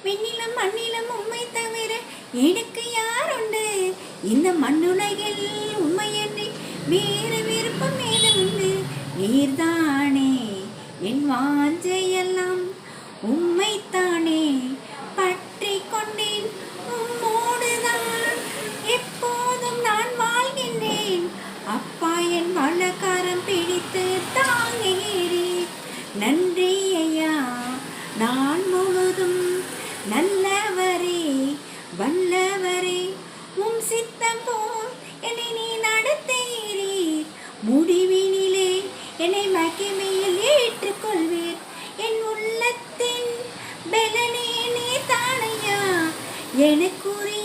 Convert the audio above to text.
விண்ணிலும் மண்ணிலும் உம்மை தவிர எனக்கு யாருண்டு? இந்த மண்ணுலகில் உம்மையன்றி வேறு விருப்பம் ஏது உண்டு? நீர்தானே என் வாஞ்சையெல்லாம், உம்மைத்தானே பற்றி கொண்டேன். உம்மோடுதான் எப்போதும் நான் வாழ்கின்றேன். அப்பா என் வலக்கரம் பிடித்து தாங்குகிறேன். நன்றி ஐயா, நான் முழுதும் நல்லவரே வல்லவரே. உம் சித்தம் போல் என்னை நீ நடத்துகிறீர். முடிவினிலே என்னை மகிமையில் ஏற்றுக்கொள்வீர். என் உள்ளத்தின் பலனே நீ தானையா, எனக்குரிய